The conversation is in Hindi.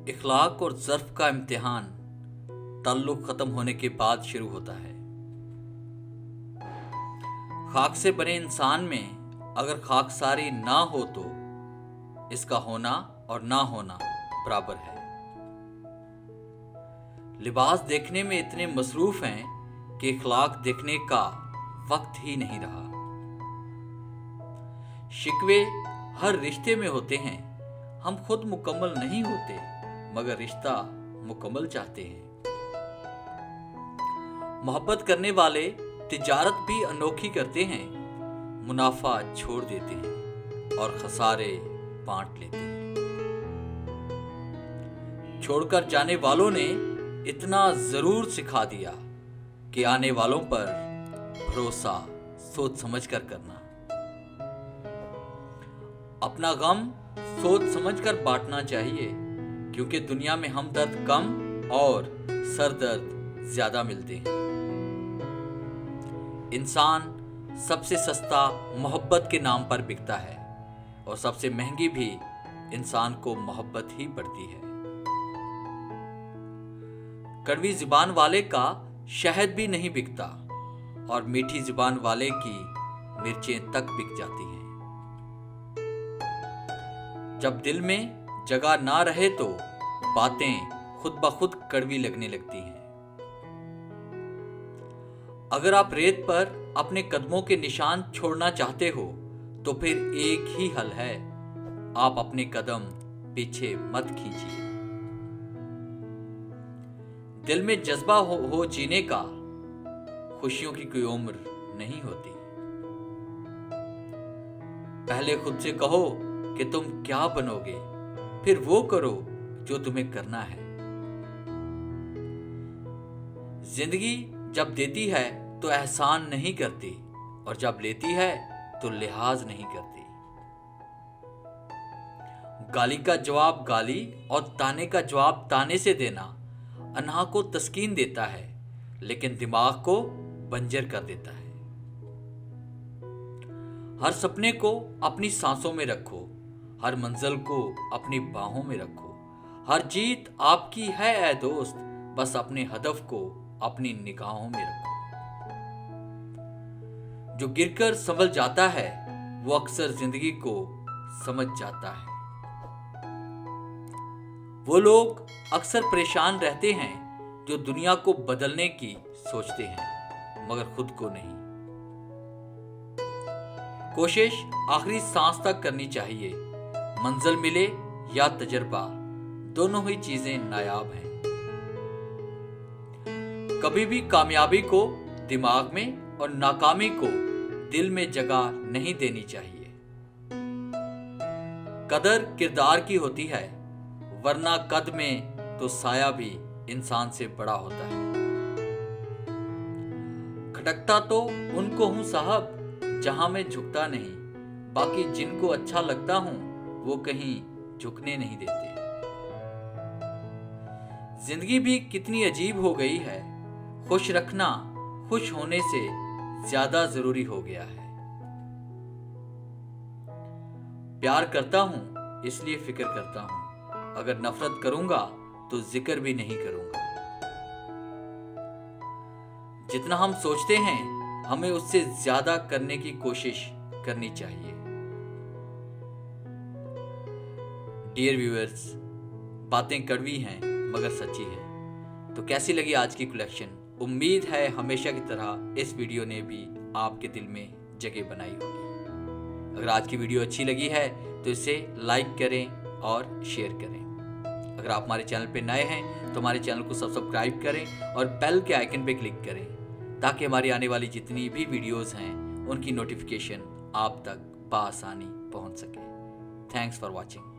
इखलाक और ज़र्फ का इम्तिहान ताल्लुक़ ख़त्म होने के बाद शुरू होता है। खाक से बने इंसान में अगर खाकसारी ना हो तो इसका होना और ना होना बराबर है। लिबास देखने में इतने मसरूफ़ हैं कि इखलाक देखने का वक्त ही नहीं रहा। शिकवे हर रिश्ते में होते हैं। हम खुद मुकम्मल नहीं होते मगर रिश्ता मुकम्मल चाहते हैं। मोहब्बत करने वाले तिजारत भी अनोखी करते हैं। मुनाफा छोड़ देते हैं और खसारे बांट लेते हैं। छोड़कर जाने वालों ने इतना जरूर सिखा दिया कि आने वालों पर भरोसा सोच समझ कर करना। अपना गम सोच समझकर बांटना चाहिए क्योंकि दुनिया में हमदर्द कम और सरदर्द ज्यादा मिलते हैं। इंसान सबसे सस्ता मोहब्बत के नाम पर बिकता है और सबसे महंगी भी इंसान को मोहब्बत ही पड़ती है। कड़वी जुबान वाले का शहद भी नहीं बिकता और मीठी जुबान वाले की मिर्चें तक बिक जाती हैं। जब दिल में जगह ना रहे तो बातें खुद ब खुद कड़वी लगने लगती हैं। अगर आप रेत पर अपने कदमों के निशान छोड़ना चाहते हो तो फिर एक ही हल है, आप अपने कदम पीछे मत खींचिए। दिल में जज्बा हो जीने का, खुशियों की कोई उम्र नहीं होती। पहले खुद से कहो कि तुम क्या बनोगे, फिर वो करो जो तुम्हें करना है। जिंदगी जब देती है तो एहसान नहीं करती और जब लेती है तो लिहाज नहीं करती। गाली का जवाब गाली और ताने का जवाब ताने से देना अनहा को तस्कीन देता है लेकिन दिमाग को बंजर कर देता है। हर सपने को अपनी सांसों में रखो, हर मंजिल को अपनी बाहों में रखो। हर जीत आपकी है ऐ दोस्त, बस अपने हदफ को अपनी निगाहों में रखो। जो गिरकर संभल जाता है वो अक्सर जिंदगी को समझ जाता है। वो लोग अक्सर परेशान रहते हैं जो दुनिया को बदलने की सोचते हैं मगर खुद को नहीं। कोशिश आखिरी सांस तक करनी चाहिए। मंजिल मिले या तजर्बा, दोनों ही चीजें नायाब हैं। कभी भी कामयाबी को दिमाग में और नाकामी को दिल में जगह नहीं देनी चाहिए। कदर किरदार की होती है वरना कद में तो साया भी इंसान से बड़ा होता है। खटकता तो उनको हूं साहब जहां मैं झुकता नहीं, बाकी जिनको अच्छा लगता हूं वो कहीं झुकने नहीं देते। जिंदगी भी कितनी अजीब हो गई है, खुश रखना खुश होने से ज्यादा जरूरी हो गया है। प्यार करता हूं इसलिए फिक्र करता हूं, अगर नफरत करूंगा तो जिक्र भी नहीं करूंगा। जितना हम सोचते हैं हमें उससे ज्यादा करने की कोशिश करनी चाहिए। डियर व्यूअर्स, बातें कड़वी हैं मगर सच्ची हैं। तो कैसी लगी आज की कलेक्शन? उम्मीद है हमेशा की तरह इस वीडियो ने भी आपके दिल में जगह बनाई होगी। अगर आज की वीडियो अच्छी लगी है तो इसे लाइक करें और शेयर करें। अगर आप हमारे चैनल पे नए हैं तो हमारे चैनल को सब्सक्राइब करें और बेल के आइकन पे क्लिक करें ताकि हमारी आने वाली जितनी भी वीडियोस हैं उनकी नोटिफिकेशन आप तक बआसानी पहुंच सके। Thanks for watching.